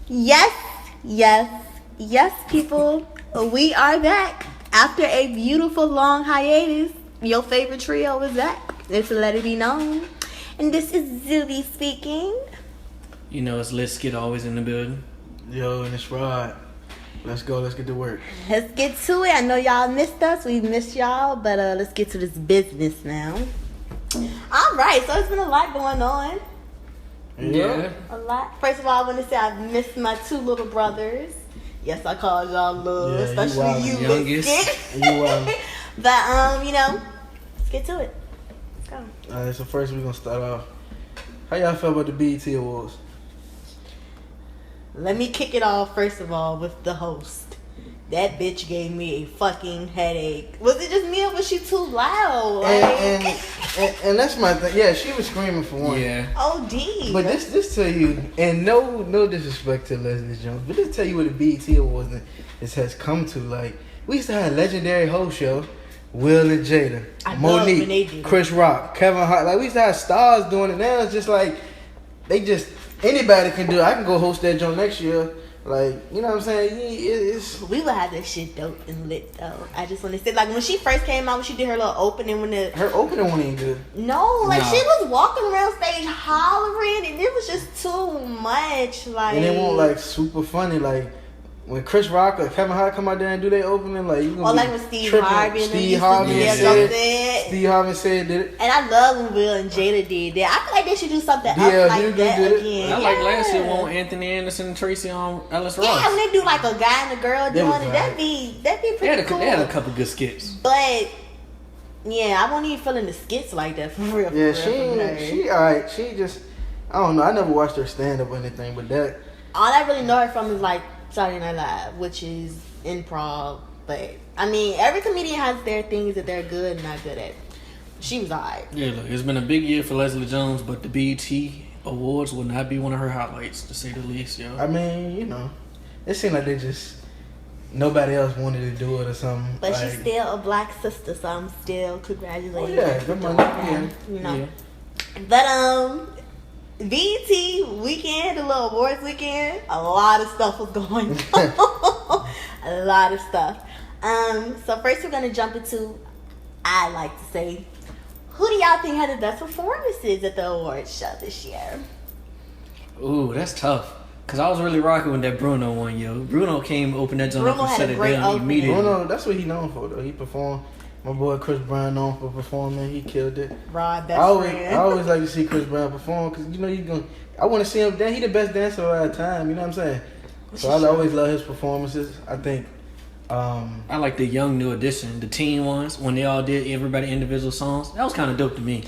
Yes, people. We are back after a beautiful long hiatus. Your favorite trio is back. It's Let It Be Known. And this is Doobie speaking. You know, it's Lit Skit always in the building. Yo, and it's Rod. Let's go. Let's get to work. Let's get to it. I know y'all missed us. We missed y'all. But let's get to this business now. All right. So it's been a lot going on. Yeah. A lot. First of all, I want to say I missed my two little brothers. Yes, I call y'all little, especially you, youngest. But let's get to it. Let's go. All right. So first we're gonna start off. How y'all feel about the BET Awards? Let me kick it off first of all with the host. That bitch gave me a fucking headache. Was it just me or was she too loud? And that's my thing. Yeah, she was screaming for one. Yeah. OD. But this tell you, and no disrespect to Leslie Jones, but this tell you what the BET Awards has come to. Like, we used to have a legendary host show, Will and Jada, Monique, Chris Rock, Kevin Hart. Like, we used to have stars doing it. Now it's just like anybody can do it. I can go host that joint next year. Like, you know what I'm saying? We would have this shit dope and lit though. I just want to say, like, when she first came out, when she did her little opening, her opening one ain't good. No, she was walking around stage hollering, and it was just too much. Like, and it won't like super funny. Like when Chris Rock or Kevin Hart come out there and do their opening, like you gonna or like when Steve Harvey said did it. And I love when Will and Jada did that. I feel like they should do something else like that again. I like last year when Anthony Anderson and Tracy on Ellis Ross. Yeah, when they do like a guy and a girl doing it, that'd be pretty cool. They had a couple good skits. But yeah, I won't even feeling the skits like that for real. Yeah, she alright. She just, I don't know. I never watched her stand up or anything, but that. All I really know her from is like Saturday Night Live, which is improv. But I mean, every comedian has their things that they're good and not good at. She was alright. Yeah, look, it's been a big year for Leslie Jones, but the BET Awards will not be one of her highlights, to say the least, yo. I mean, it seemed like nobody else wanted to do it or something. But she's still a black sister, so I'm still congratulating her. Oh, yeah, good money. Yeah. But BET weekend, the little awards weekend, a lot of stuff was going on. A lot of stuff. So first we're gonna jump into, I like to say, who do y'all think had the best performances at the awards show this year? Ooh, that's tough. Cause I was really rocking with that Bruno one, yo. Bruno came, opened that joint up and set it down immediately. Bruno, that's what he known for though. He performed. My boy Chris Brown known for performing. He killed it. Rod, I always like to see Chris Brown perform because I want to see him dance. He the best dancer of our time. You know what I'm saying? So I always love his performances. I think. I like the young new edition, the teen ones when they all did everybody individual songs. That was kind of dope to me.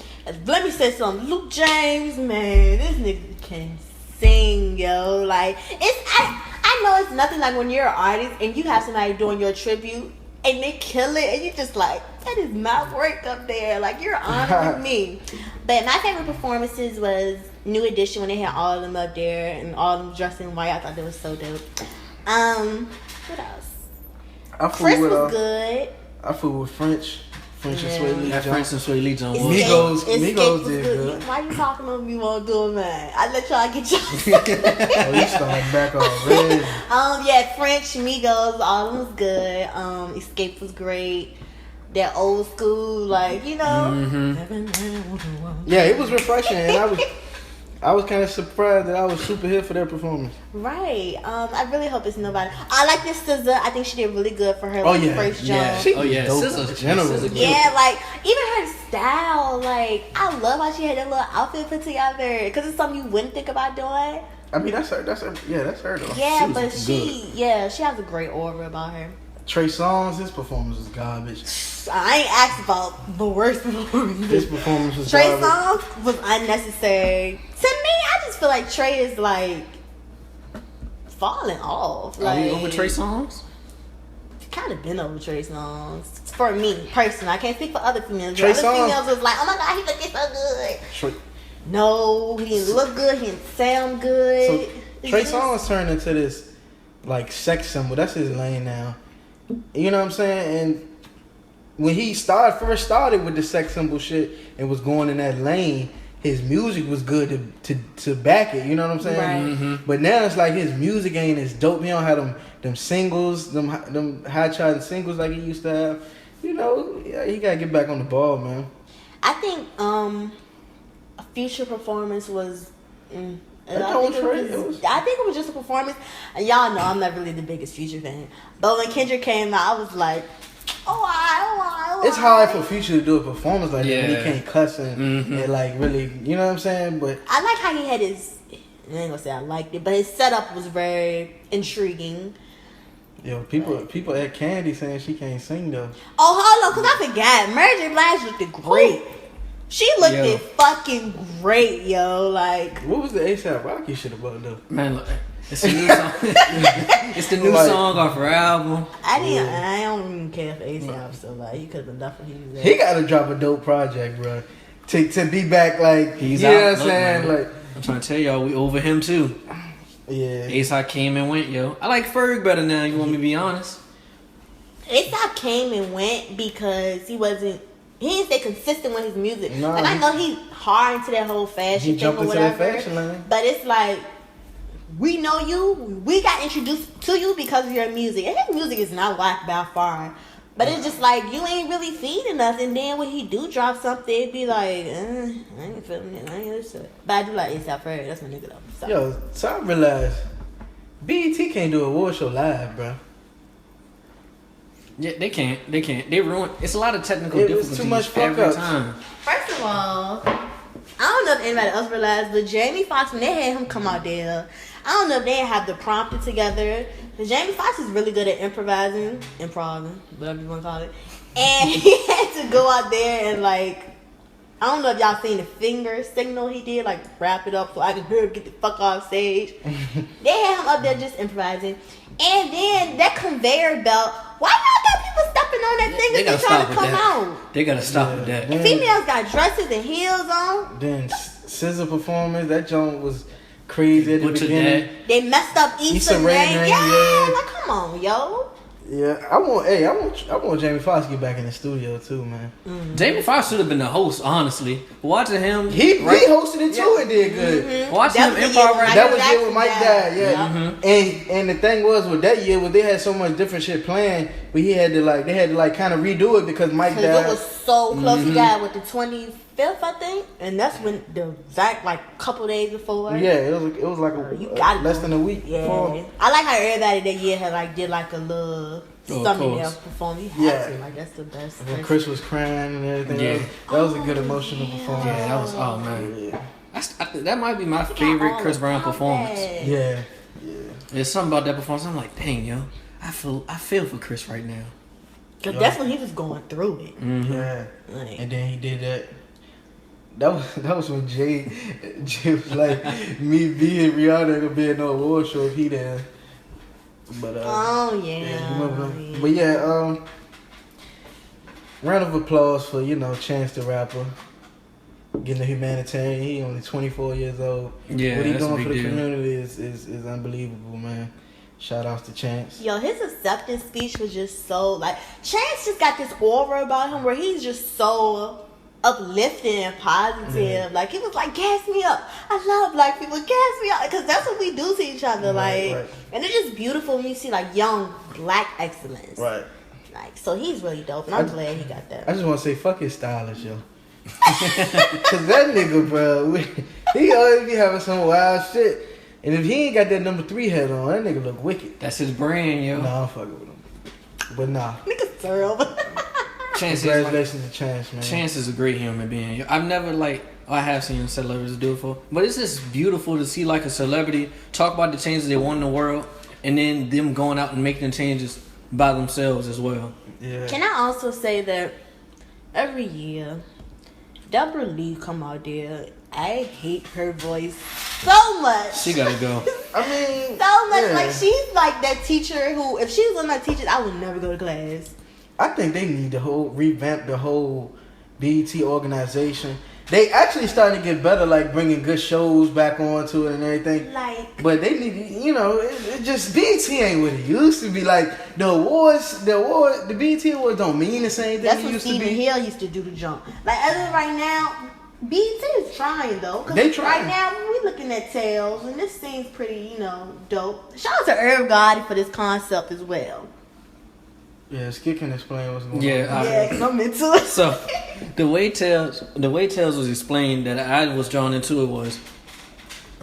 Let me say something. Luke James, man, this nigga can sing, yo. Like I know it's nothing like when you're an artist and you have somebody doing your tribute. And they kill it, and you just like, that is my work up there. Like, you're honoring me. But my favorite performances was New Edition when they had all of them up there and all of them dressed in white. I thought that was so dope. What else? Chris was good. I fool with French and Sway Lee. French and Sway Lee Jones. Migos did good. Why you talking on me won't do it, man? I let y'all get y'all. Oh, you started back already. Yeah, French, Migos, all of them was good. Escape was great. That old school, like, Mm-hmm. Yeah, it was refreshing, and I was kind of surprised that I was super here for their performance. Right. I really hope it's nobody. I like this SZA. I think she did really good for her first job. Yeah. SZA's general. Yeah, like even her style. Like I love how she had that little outfit put together because it's something you wouldn't think about doing. I mean, that's her. Yeah, that's her though. Yeah, but she has a great aura about her. Trey Songz, his performance was garbage. I ain't asked about the worst performance. His performance was Trey garbage. Songz was unnecessary. To me, I just feel like Trey is like falling off. Like, are we over Trey Songz? Kind of been over Trey Songz. For me, personally. I can't speak for other females. Trey other Songz females was like, oh my God, he looking so good. No, he didn't look good. He didn't sound good. So, Trey Songz turned into this like sex symbol. That's his lane now. You know what I'm saying? And when he first started with the sex symbol shit and was going in that lane, his music was good to back it. You know what I'm saying? Right. Mm-hmm. But now it's like his music ain't as dope. He don't have them singles, them high charting singles like he used to have. You know, he gotta get back on the ball, man. I think a Future performance was. I think it was just a performance. And y'all know I'm not really the biggest Future fan, but when Kendrick came out, I was like, It's hard for Future to do a performance like that when he can't cuss Mm-hmm. and like really, you know what I'm saying? But I like how he had his. I ain't gonna say I liked it, but his setup was very intriguing. yo, people at Candy saying she can't sing though. Oh, hold on, cause I forgot. Mary J. Blige looked great. She looked fucking great, yo. Like, What was the A$AP Rocky shit about though? Man, look, it's a new song. It's the new song off her album. I don't even care if A$AP still like. He could have been done what he was. He gotta drop a dope project, bro. To be back like He's you out. know what I'm Look, saying? man. Like I'm trying to tell y'all, we over him too. yeah. A$AP came and went, yo. I like Ferg better now. You want me to be honest? A$AP came and went because he didn't stay consistent with his music. Nah, like I know he's hard into that whole fashion He thing jumped or into whatever. that fashion line. But it's like we know you. We got introduced to you because of your music, and his music is not whack by far. But it's just like you ain't really feeding us, and then when he do drop something, it be like, I ain't feeling it. I ain't listening. But I do like A$AP Ferg. That's my nigga though. So. Yo, so I realized BET can't do a award show live, bro. Yeah, they can't. They ruin. It's a lot of technical It was difficulties too much fuck every ups. time. First of all, I don't know if anybody else realized, but Jamie Foxx, when they had him come out there, I don't know if they have the prompter together. But Jamie Foxx is really good at improving, whatever you want to call it. And he had to go out there and like, I don't know if y'all seen the finger signal he did, like wrap it up so I can hear him get the fuck off stage. They had him up there just improvising. And then that conveyor belt, why y'all got people stepping on that thing as they trying to come out? They gotta stop with that. And females got dresses and heels on. Then SZA performance, that joint was crazy at the beginning. They messed up Issa Rae. Yeah, like come on, yo. Yeah, I want Jamie Foxx to get back in the studio too, man. Mm-hmm. Jamie Foxx should have been the host, honestly. Watching him, He hosted it too and did good. Mm-hmm. Watching him improv right That was it with Mike died, yeah. Mm-hmm. And the thing was with that year, they had so much different shit planned, but they had to kind of redo it because Mike died. It was so close. He died with the 25th, I think, and that's when the exact like couple days before. Yeah, it was like less than a week. Yeah, before. I like how everybody that year had like did like a little something else perform. You had to, like that's the best. When Chris was crying and everything, Yeah. that was a good emotional performance. Yeah, that was man. Yeah. That might be my favorite Chris Brown performance. Yeah. There's something about that performance. I'm like, dang, yo, I feel for Chris right now. Cause that's when he was going through it. Mm-hmm. Yeah. Like, And then he did that. That was when Jay was like, me being Rihanna gonna be in no award show if he there. But oh yeah. you remember him? But yeah, round of applause for Chance the Rapper getting a humanitarian. He only 24 years old. Yeah, what he that's a doing big for the deal. community is unbelievable, man. Shout outs to Chance. Yo, his acceptance speech was just so like Chance just got this aura about him where he's just so uplifting and positive. Yeah. Like he was like, gas me up. I love black people, gas me up, because that's what we do to each other. Right. And it's just beautiful when you see like young black excellence. Right. Like so, he's really dope, and I'm glad he got that. I just want to say, fuck his stylist, yo. Cause that nigga, bro, he always be having some wild shit. And if he ain't got that number 3 head on, that nigga look wicked. That's his brand, yo. Nah, I'm fucking with him. But nah. Niggas terrible. Chance Congratulations to Chance, man. Chance is a great human being. I've never I have seen celebrities do it for, but it's just beautiful to see like a celebrity talk about the changes they want in the world, and then them going out and making the changes by themselves as well. Yeah. Can I also say that every year, Deborah Lee come out there. I hate her voice so much. She gotta go. I mean, So much. yeah. Like she's like that teacher who, if she was one of my teachers, I would never go to class. I think they need to revamp the whole BET organization. They actually starting to get better, like bringing good shows back onto it and everything. Like, But they need, it just BET ain't what it used to be. Like the BET awards don't mean the same thing that's it what used Stephen to be. Hill used to do the jump. Like, as of right now, BET is trying though, because right now we looking at Tails, and this seems pretty, dope. Shout out to Irv Gotti for this concept as well. Yeah, Skit can explain what's going on. Yeah, because I'm into it. So, the way Tails was explained that I was drawn into it was,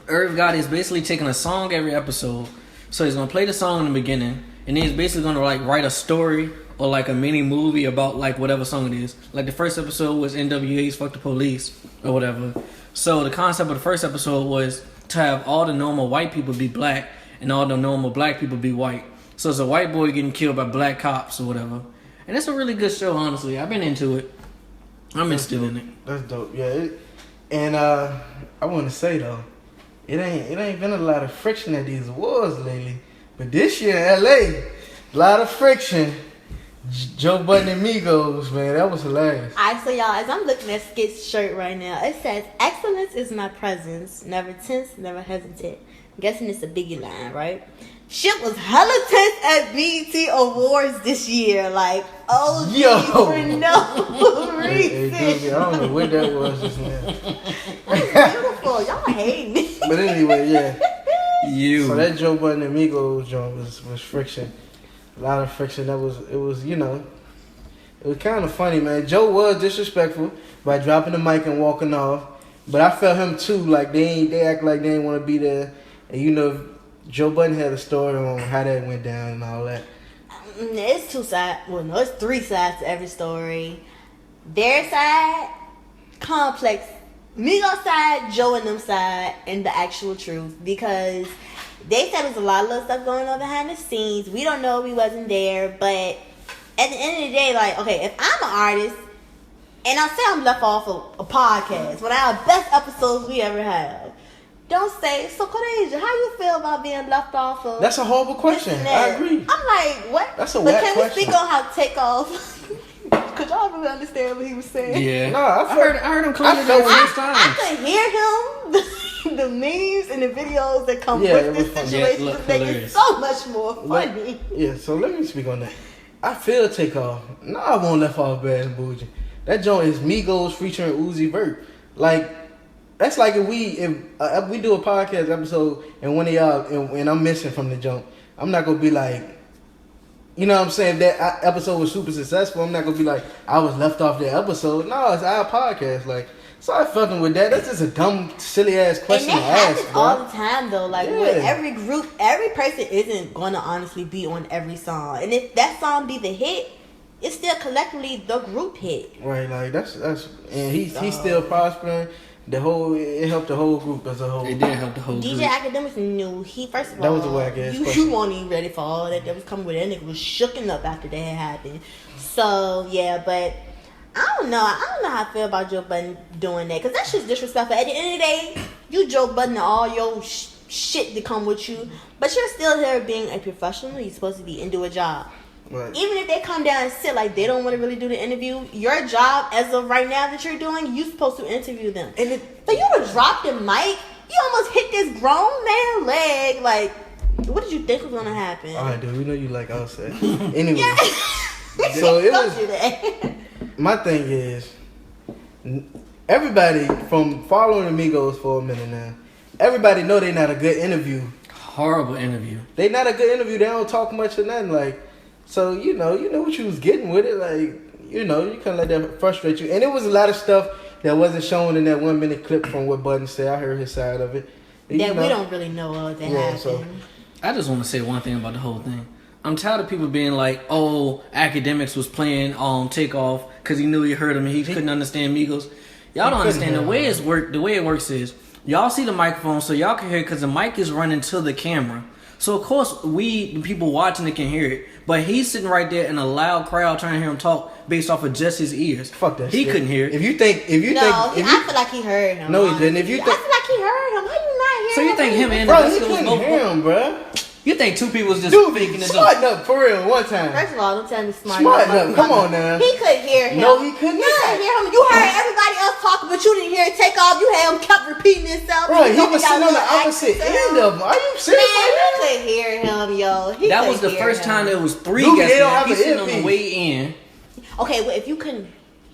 Irv Gotti is basically taking a song every episode. So he's gonna play the song in the beginning, and then he's basically gonna like write a story or like a mini movie about like whatever song it is. Like the first episode was NWA's "Fuck the Police" or whatever. So the concept of the first episode was to have all the normal white people be black and all the normal black people be white. So it's a white boy getting killed by black cops or whatever. And it's a really good show, honestly. I've been into it. I'm interested in it. That's dope. Yeah. And I want to say though, it ain't been a lot of friction at these awards lately. But this year in LA, a lot of friction. Joe Budden and Migos, man, that was hilarious. Alright, so y'all, as I'm looking at Skit's shirt right now, it says, "Excellence is my presence, never tense, never hesitant." I'm guessing it's a Biggie line, right? Shit was hella tense at BET Awards this year, like, for no reason. Hey, Doobie, I don't know what that was just now. It's beautiful, y'all hate me. But anyway, yeah. So that Joe Budden and Migos joint was friction. A lot of friction. It was kind of funny, man. Joe was disrespectful by dropping the mic and walking off, but I felt him too. Like they act like they didn't want to be there, and Joe Budden had a story on how that went down and all that. It's two sides. Well, no, it's three sides to every story. Their side, complex. Migos side, Joe and them side, and the actual truth, because they said there's a lot of little stuff going on behind the scenes. We don't know, we wasn't there, but at the end of the day, like, okay, if I'm an artist and I say I'm left off of a podcast, one of our best episodes we ever have, don't say, "So Khadijah, how you feel about being left off of?" That's a horrible question. I agree. I'm like, what? That's a but whack can question. we speak on how Takeoff? Could y'all really understand what he was saying? Yeah. No, I heard him claim it I could hear him. The memes and the videos that come with this situation make it so much more funny. So let me speak on that. I feel Takeoff. No, I won't left off Bad and Bougie. That joint is Migos featuring Uzi Vert. Like, that's like if we do a podcast episode and one of y'all and I'm missing from the joint, I'm not gonna be like, you know what I'm saying? If that episode was super successful, I'm not gonna be like, I was left off that episode. No, it's our podcast. Like, so I fucking with that. That's just a dumb, silly ass question to ask. And that happens all the time though. Like with every group, every person isn't gonna honestly be on every song. And if that song be the hit, it's still collectively the group hit. Right, like that's and he's still prospering. It helped the whole group as a whole. It did help the whole DJ group. Academics knew first of all. That was a whack ass question. You weren't even ready for all that was coming with. That nigga was shooken up after that had happened. So yeah, but I don't know how I feel about Joe Budden doing that, because that's just disrespectful. At the end of the day, you Joe Budden and all your shit that come with you, but you're still here being a professional. You're supposed to be and do a job. Right. Even if they come down and sit like they don't want to really do the interview, your job as of right now that you're doing, you're supposed to interview them. And for you to drop the mic, you almost hit this grown man leg. Like, what did you think was gonna happen? All right, dude, we know you like outside. Anyway, so it was. My thing is, everybody from following the Migos for a minute now, everybody know they not a good interview. Horrible interview. They not a good interview. They don't talk much or nothing. Like, so you know what you was getting with it. Like, you can't let that frustrate you. And it was a lot of stuff that wasn't shown in that 1 minute clip from what Budden said. I heard his side of it. We don't really know what that happened. So, I just want to say one thing about the whole thing. I'm tired of people being like, "Oh, Academics was playing Takeoff because he knew he heard him and he couldn't understand Migos." Y'all don't understand the way it works is y'all see the microphone so y'all can hear it because the mic is running to the camera. So of course the people watching it, can hear it, but he's sitting right there in a loud crowd trying to hear him talk based off of just his ears. Fuck that. He couldn't hear it. I feel like he heard him. No, he didn't. I feel like he heard him. How you not hear him? So you think him and bro, he couldn't hear him, bro. You think two people was just faking it up? Smarten up for real, one time. First of all, don't tell me smarten up. Come on now. He could hear him. No, he couldn't. You could hear him. You heard everybody else talking, but you didn't hear it take off. You had him kept repeating himself. Bro, he was sitting on the opposite end of him. Are you serious? Man, you could hear him, yo. That was the first time there was three guests there. He's sitting on the way in. Okay, well, if you couldn't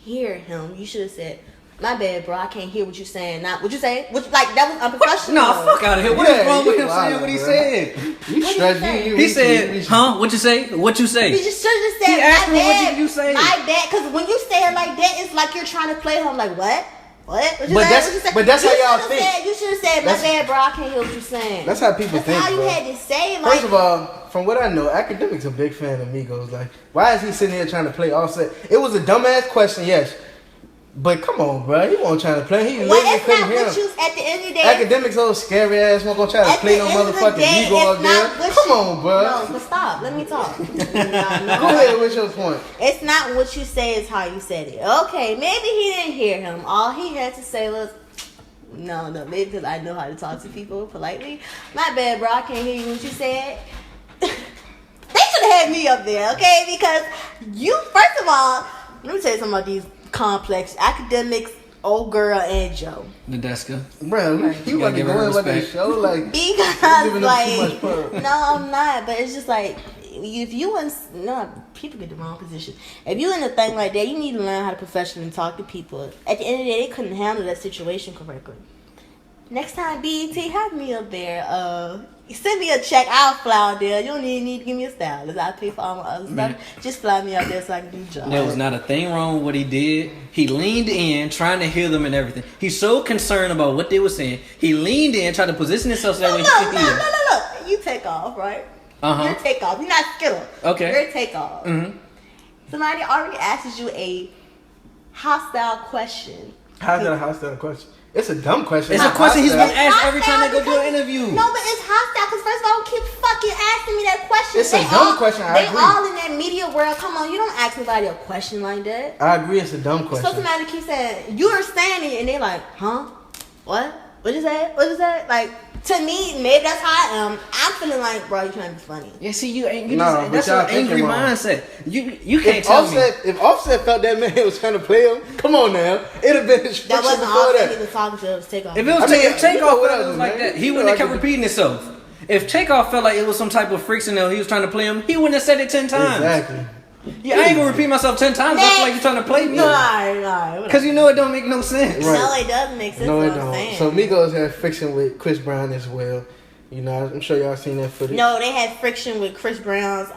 hear him, you should have said, My bad, bro. I can't hear what you saying. Not what you say. What like that was unprofessional. No, fuck out of here. What is wrong with him saying what he said? You stretching. He said, huh? What you say? What you say? You just should have said, he asked my me, bad. what did you say? My bad. Because when you say it like that, it's like you're trying to play him. Like, what? What? But that's how y'all think. You should have said, my bad, bro. I can't hear what you're saying. That's how people think, That's how you bro. had to say. Like, First of all, from what I know, Academic's a big fan of Migos. Like, why is he sitting here trying to play Offset? It was a dumbass question, yes. But come on, bro. He wasn't trying to play. He literally couldn't hear him. At the end of the day, Academic's old scary ass won't gonna try to play no motherfucking Migo out there. Come on, bro. No, but stop. Let me talk. No. Go ahead. What's your point? It's not what you say. It's how you said it. Okay, maybe he didn't hear him. All he had to say was, no, maybe because I know how to talk to people politely. My bad, bro. I can't hear you what you said. They should have had me up there, okay? Because you, first of all, let me tell you something about these complex Academics, old girl, and Joe. Nadeska. Bro, you about to go in about this show? Like, because, like, no, I'm not. But it's just like, if you people get the wrong position. If you in a thing like that, you need to learn how to professionally talk to people. At the end of the day, they couldn't handle that situation correctly. Next time, BET, have me up there. Send me a check. I'll fly out there. You don't need to give me a stylist. I'll pay for all my other stuff. Just fly me out there so I can do the job. There was not a thing wrong with what he did. He leaned in, trying to hear them and everything. He's so concerned about what they were saying. He leaned in, tried to position himself so that way he could hear. No. You take off, right? You're take off. You're not Skittle. Okay. You're take off. Mm-hmm. Somebody already asks you a hostile question. How's that a hostile question? It's a dumb question. It's a question he's been asked every time they go do an interview. No, but it's hostile because first of all, don't keep fucking asking me that question. It's a dumb question. I agree. They all in that media world. Come on, you don't ask anybody a question like that. I agree. It's a dumb question. So somebody keeps saying you are standing, and they're like, huh? What? What is that? What is that? Like, to me, maybe that's how I am. I'm feeling like, bro, you trying to be funny. Yeah, see, that's an angry mindset. You can't tell me. If Offset felt that man was trying to play him, come on now, it'd have been his that wasn't before Offset that. he was talking to. It was Takeoff. If Takeoff felt like that, he wouldn't have kept repeating himself. If Takeoff felt like it was some type of friction that he was trying to play him, he wouldn't have said it 10 times. Exactly. Yeah, I ain't gonna repeat myself 10 times. That's like you're trying to play me. No. Because you know it don't make no sense. Right. No, it doesn't make sense. No, it what I'm don't. saying. So Migos had friction with Chris Brown as well. You know, I'm sure y'all seen that footage. No, they had friction with Chris Brown's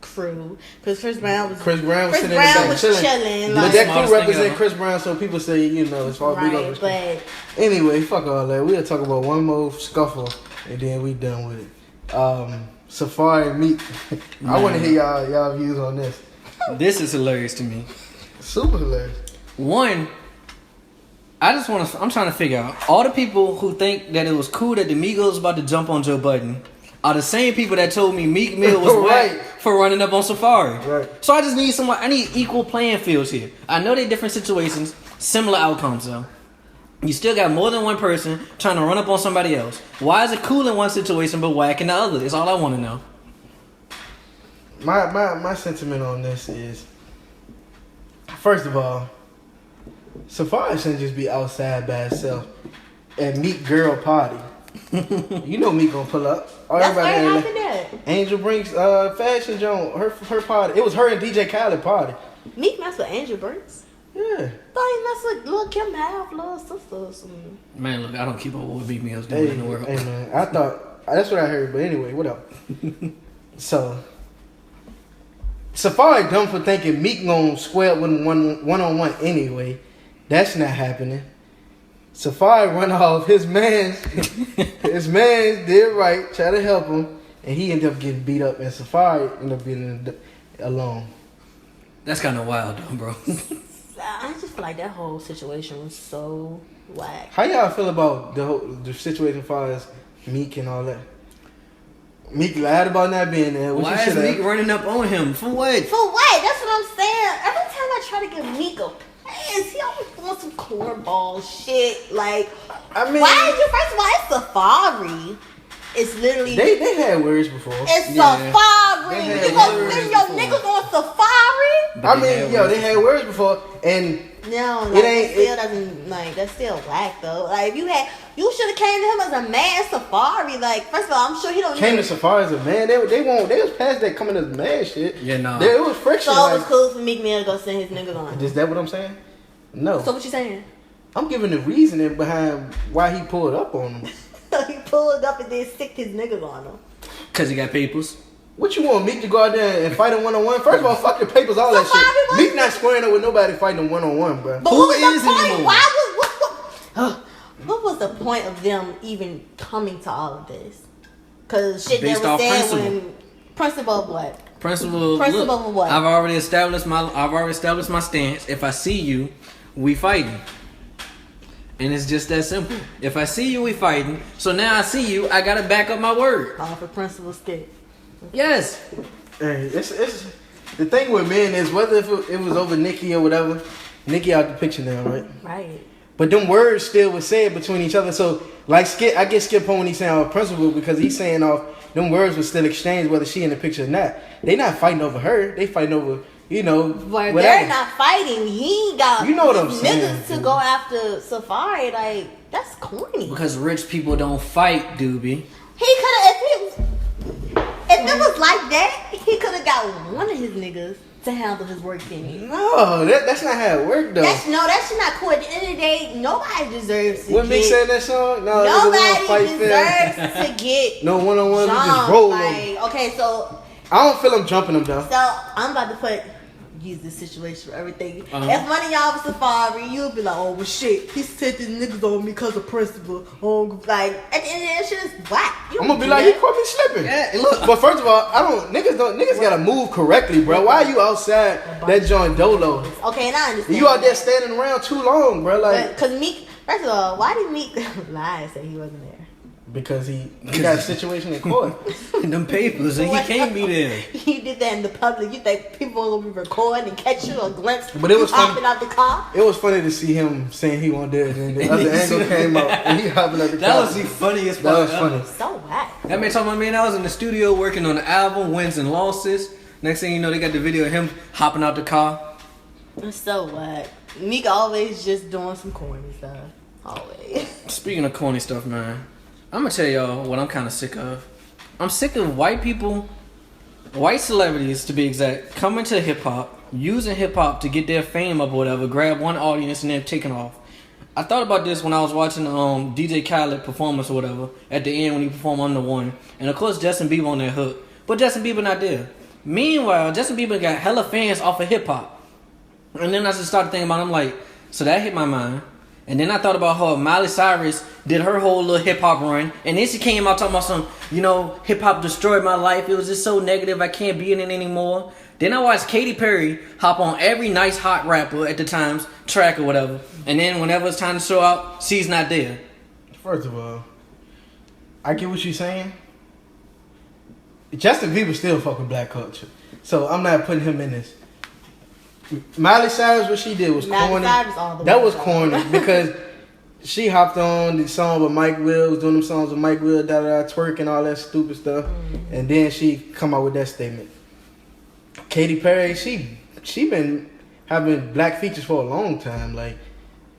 crew because Chris Brown was sitting in the back chilling. But Like, that crew represent Chris Brown, so people say, you know, as far as Migos. But anyway, fuck all that. We'll talk about one more scuffle and then we done with it. Safari and Meek. I want to hear y'all views on this. This is hilarious to me. Super hilarious. One, I'm trying to figure out all the people who think that it was cool that the Migos was about to jump on Joe Budden are the same people that told me Meek Mill was right whack for running up on Safari. Right. So I just need I need equal playing fields here. I know they're different situations, similar outcomes though. You still got more than one person trying to run up on somebody else. Why is it cool in one situation but whack in the other? That's all I want to know. My sentiment on this is, first of all, Safari shouldn't just be outside by herself at Meek girl party. You know Meek gonna pull up. that's where it happened at. Angel Brinks fashion joint, her party. It was her and DJ Khaled party. Meek messed with Angel Brinks. Yeah. Thought he messed with Lil Kim half little sister or something. Man, look, I don't keep up with what Meek Mill's doing in the world. Hey man, I thought that's what I heard, but anyway, what up? So Safari dumb for thinking Meek gonna square up with him one on one anyway. That's not happening. Safari run off his man. His man did right, try to help him, and he ended up getting beat up. And Safari ended up being alone. That's kind of wild, though, bro. I just feel like that whole situation was so whack. How y'all feel about the situation as far as Meek and all that? Meek lied about not being there. Why is Meek running up on him? For what? For what? That's what I'm saying. Every time I try to give Meek a pass, he always doing some cornball shit. Like, I mean, why did you? First of all, it's Safari. It's literally they had words before. It's Safari. You gonna send your niggas on Safari? I mean, they had words before, and no, it ain't. It still doesn't like. That's still whack though. Like if you should have came to him as a man Safari. Like first of all, I'm sure he don't came to Safari as a man. They was past that coming as a man shit. Yeah, no. It was friction. So it was cool for Meek Mill to go send his niggas on. Is that what I'm saying? No. So what you saying? I'm giving the reasoning behind why he pulled up on him. He pulled up and then sticked his niggas on him. Cause he got papers. What you want, Meek to go out there and fight him 1-on-1? First of all, fuck your papers, all that shit. Meek not squaring up with nobody fighting him 1-on-1, bro. But who is anymore? What was the point of them even coming to all of this? Cause shit Based they were off saying principle. when principle of what? Principle of what? I've already established my stance. If I see you, we fighting. And it's just that simple. If I see you, we fighting. So now I see you, I gotta back up my word. All for principle Skit. Yes. Hey, it's the thing with men is whether if it was over Nicki or whatever, Nicki out the picture now, right? Right. But them words still was said between each other. So like Skit, I get Skip on when he's saying off principle because he's saying off them words were still exchanged whether she in the picture or not. They not fighting over her. They fighting over, you know, But whatever. they're not fighting. He got You know what I'm saying, niggas to dude. go after Safari. Like, that's corny. Because rich people don't fight, Doobie. He could have, if it was like that, he could have got one of his niggas to handle his work thing. No, that's not how it worked though. That's not cool. At the end of the day, nobody deserves to What Meek get. said in that song? No, it was a little Nobody fight deserves fair. to get. No 1-on-1, we just jumped. roll them. Like, okay, so I don't feel him jumping him though. I'm about to use this situation for everything. Uh-huh. If one of y'all was Safari, you'd be like, oh, well, shit, he said these niggas on me because of principle. Oh, like, at the end of that shit is whack. You I'm don't gonna be do like, that. he caught me slipping. Yeah, look. But first of all, niggas gotta move correctly, bro. Why are you outside that joint dolo? Okay, and I understand. You out there standing around too long, bro. Like, Because Meek, first of all, why did Meek lie and say he wasn't there? because he got a situation in court. Them papers, and he can't be there. He did that in the public. You think people gonna be recording and catch you or glimpse But it was you hopping funny. out the car? It was funny to see him saying he won't do it, and the other angle came out, and he hopping out the car. That was the funniest That part. was funny. So whack. That man talking about, man, I was in the studio working on the album, wins and losses. Next thing you know, they got the video of him hopping out the car. So what? Meek always just doing some corny stuff. Always. Speaking of corny stuff, man, I'm gonna tell y'all what I'm kind of sick of. I'm sick of white people, white celebrities to be exact, coming to hip hop, using hip hop to get their fame up or whatever, grab one audience and then taking off. I thought about this when I was watching DJ Khaled performance or whatever at the end when he performed on the one, and of course Justin Bieber on that hook, but Justin Bieber not there. Meanwhile, Justin Bieber got hella fans off of hip hop, and then I just started thinking about it, I'm like, so that hit my mind. And then I thought about how Miley Cyrus did her whole little hip hop run, and then she came out talking about some, you know, hip hop destroyed my life. It was just so negative, I can't be in it anymore. Then I watched Katy Perry hop on every nice hot rapper at the time's track or whatever, and then whenever it's time to show out, she's not there. First of all, I get what you're saying. Justin Bieber still fuck with black culture, so I'm not putting him in this. Miley Cyrus, what she did was corny. That was corny because she hopped on the song with Mike Will, was doing them songs with Mike Will, twerk and all that stupid stuff, and then she come out with that statement. Katy Perry, she been having black features for a long time, like,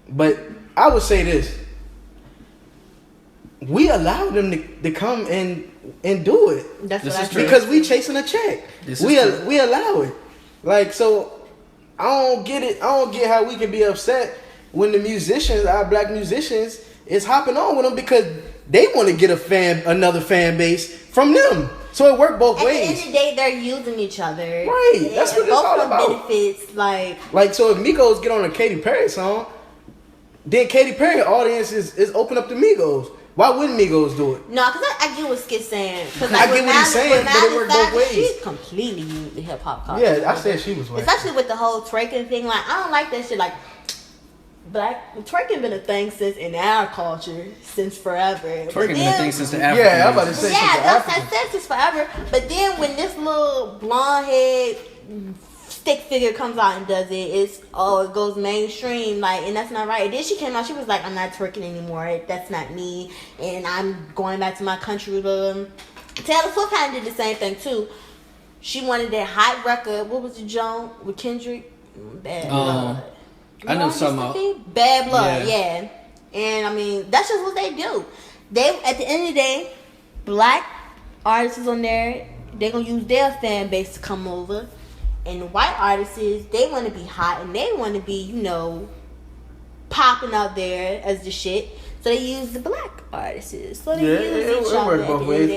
but I would say this: we allow them to come and do it. That's This what I is true. think. Because we chasing a check. This is true. We allow it. Like, so I don't get it. I don't get how we can be upset when the musicians, our black musicians, is hopping on with them because they want to get another fan base from them. So it worked both At ways. the end of the day, they're using each other. Right. That's what it's both all of them about. benefits, Like, so if Migos get on a Katy Perry song, then Katy Perry audience is open up to Migos. Why wouldn't Migos do it? No, because I get what Skit's saying. Cause I get what he's saying, but it worked both ways. She's completely used the hip hop culture. Yeah, I said she was white. Especially with the whole twerking thing. Like, I don't like that shit. Like, twerking been a thing in our culture since forever. Twerking been a thing since the African Yeah, I'm about to days. say Yeah, since the that's since forever. But then when this little blonde head stick figure comes out and does it, it goes mainstream, like, and that's not right. And then she came out, she was like, I'm not twerking anymore, that's not me, and I'm going back to my country. Taylor Swift kind of did the same thing too. She wanted that hot record, what was the Joan with Kendrick? Bad Blood. I know something about Bad Blood, yeah. And I mean, that's just what they do. They, at the end of the day, black artists on there, they're gonna use their fan base to come over. And the white artists, they want to be hot and they want to be, you know, popping out there as the shit. So they use the black artists. So they use it worked both ways.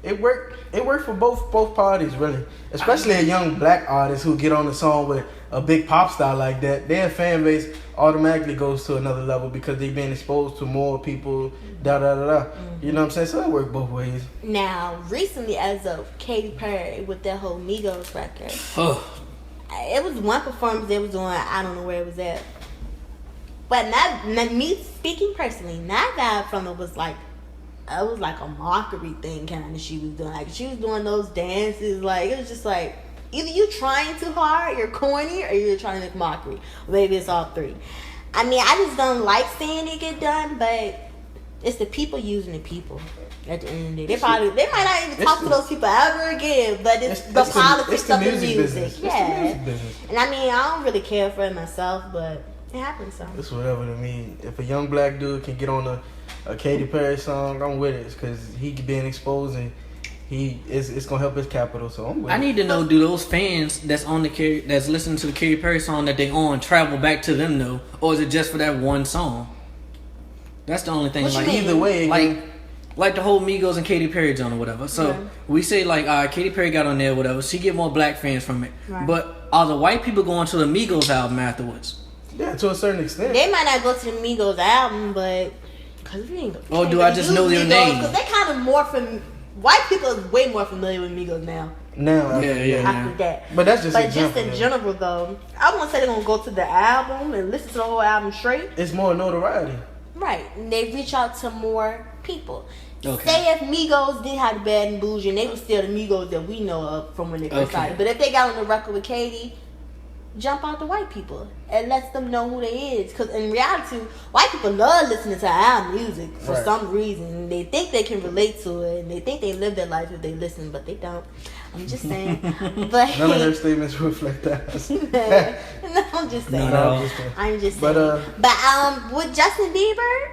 It worked for both parties, really. Especially a young black artist who get on the song with a big pop star like that. Their fan base automatically goes to another level because they've been exposed to more people. Mm-hmm. You know what I'm saying? So it worked both ways. Now, recently, as of Katy Perry with that whole Migos record, it was one performance they was doing. I don't know where it was at. But not me speaking personally, not that from it was like a mockery thing kind of she was doing. Like she was doing those dances, like it was just like either you trying too hard, you're corny, or you're trying to make mockery. Maybe it's all three. I mean, I just don't like seeing it get done, but it's the people using the people. At the end of the day, they might not even talk to those people ever again. But it's the politics of the music. Yeah, and I mean, I don't really care for it myself, but it happens. So it's whatever to me. If a young black dude can get on a Katy Perry song, I'm with it because he being exposed and it's gonna help his capital. So I'm with it. I need to know: do those fans that's listening to the Katy Perry song that they on travel back to them though, or is it just for that one song? That's the only thing. Like either way, like the whole Migos and Katy Perry joint or whatever. So we say like, Katy Perry got on there, whatever. She get more black fans from it. Right. But are the white people going to the Migos album afterwards? Yeah, to a certain extent. They might not go to the Migos album, but because we ain't. Or do I just know their name? Because they kind of more from white people is way more familiar with Migos now. After that, but that's just. But just in general, though, I won't say they're gonna go to the album and listen to the whole album straight. It's more notoriety. Right, and they reach out to more people. Okay. Say if Migos did have the Bad and Bougie, and they were still the Migos that we know of from when they first started. But if they got on the record with Katy, jump out the white people and let them know who they is. Because in reality, white people love listening to our music for some reason. They think they can relate to it, and they think they live their life if they listen, but they don't. I'm just saying. But none of her statements reflect that. No, I'm just saying. I'm just saying. But with Justin Bieber.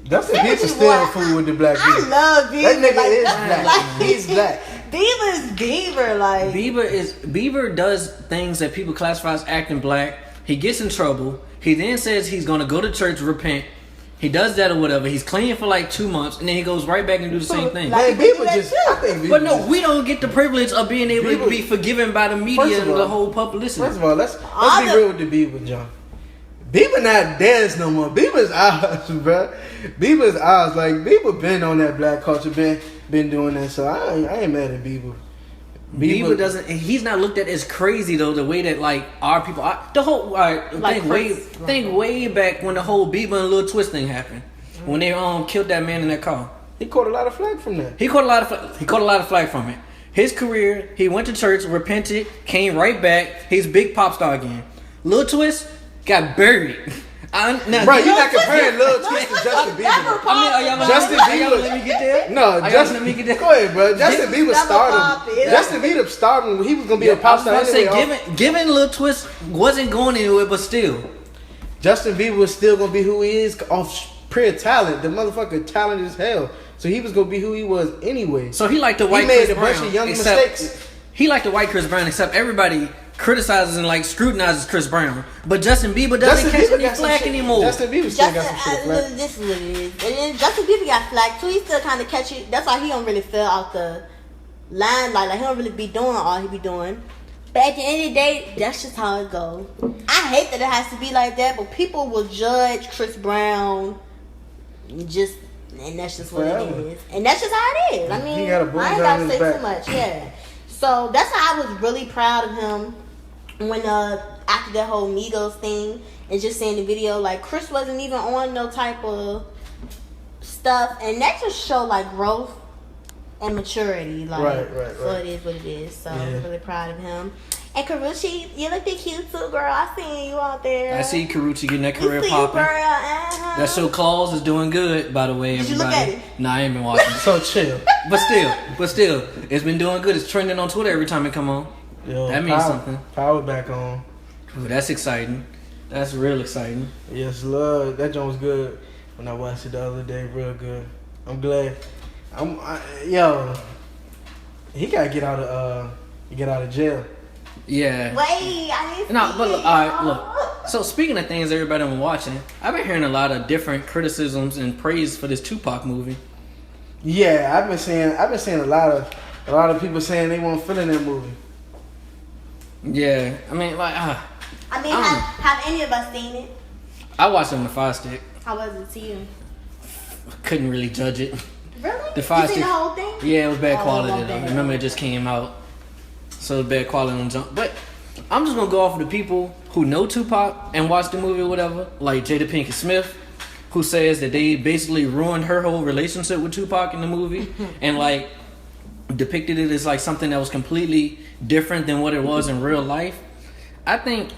Justin Bieber still fool with the black people. I love Bieber. That nigga is black. He's black. Bieber is Bieber. Like Bieber does things that people classify as acting black. He gets in trouble. He then says he's gonna go to church, repent. He does that or whatever. He's clean for like 2 months, and then he goes right back and do the same thing. Like, Bieber just, I think Bieber but no, we don't get the privilege of being able to be forgiven by the media and the whole publicity. First of all, let's be real with the Bieber, John. Bieber not dance no more. Bieber's ours, bro. Bieber's ours. Like Bieber been on that black culture, been doing that. So I ain't mad at Bieber. Bieber doesn't. He's not looked at as crazy though. The way that like our people, the whole think way back when the whole Bieber and Lil Twist thing happened, when they killed that man in that car. He caught a lot of flack from that. He caught a lot of flack from it. His career, he went to church, repented, came right back. He's a big pop star again. Lil Twist got buried. Bro, you're not comparing Lil Twist to Justin Bieber. Justin Bieber. Let me get there. No, Justin. Let me get there. Go ahead, bro. Justin Bieber started. Justin Bieber started. He was gonna be a pop star. I was gonna say, given Lil Twist wasn't going anywhere, but still, Justin Bieber was still gonna be who he is off pure talent. The motherfucker talented as hell. So he was gonna be who he was anyway. So he liked the white. He made Chris a bunch Brown, of young mistakes. He liked the white Chris Brown, except everybody criticizes and like scrutinizes Chris Brown, but Justin Bieber doesn't catch any flack anymore. Justin Bieber still got some shit flack. This is what it is. And then Justin Bieber got flack too. He still kind of catch it. That's why he don't really fill out the limelight. Like he don't really be doing all he be doing. But at the end of the day, that's just how it goes. I hate that it has to be like that, but people will judge Chris Brown and that's just what it is. And that's just how it is. I mean, I ain't gotta say too much. Yeah. So that's how I was really proud of him when after that whole Migos thing and just seeing the video, like Chris wasn't even on no type of stuff, and that just showed like growth and maturity. Like, right. So it is what it is. So I'm really proud of him. And Karuchi, you look cute too, girl. I seen you out there. I see Karuchi getting that career popping. That show Claws is doing good, by the way. Did you look at it? Nah, I ain't been watching it. So chill. But still, it's been doing good. It's trending on Twitter every time it come on. Yo, that means something. Power back on. Ooh, that's exciting. That's real exciting. Yes, love. That joint was good when I watched it the other day. Real good. I'm glad. He gotta get out of jail. Yeah. Wait, I didn't but look, all right, look. So speaking of things everybody been watching, I've been hearing a lot of different criticisms and praise for this Tupac movie. Yeah, I've been seeing a lot of people saying they won't feel in that movie. Yeah, I mean, like, have any of us seen it? I watched it on the Fire Stick. How was it to you? Couldn't really judge it. Really? The Fire You seen Stick. the whole thing? Yeah, it was bad quality. well, Though. bad. Remember, it just came out, so it was bad quality on jump. But I'm just gonna go off of the people who know Tupac and watch the movie or whatever, like Jada Pinkett Smith, who says that they basically ruined her whole relationship with Tupac in the movie and like depicted it as like something that was completely different than what it was in real life. I think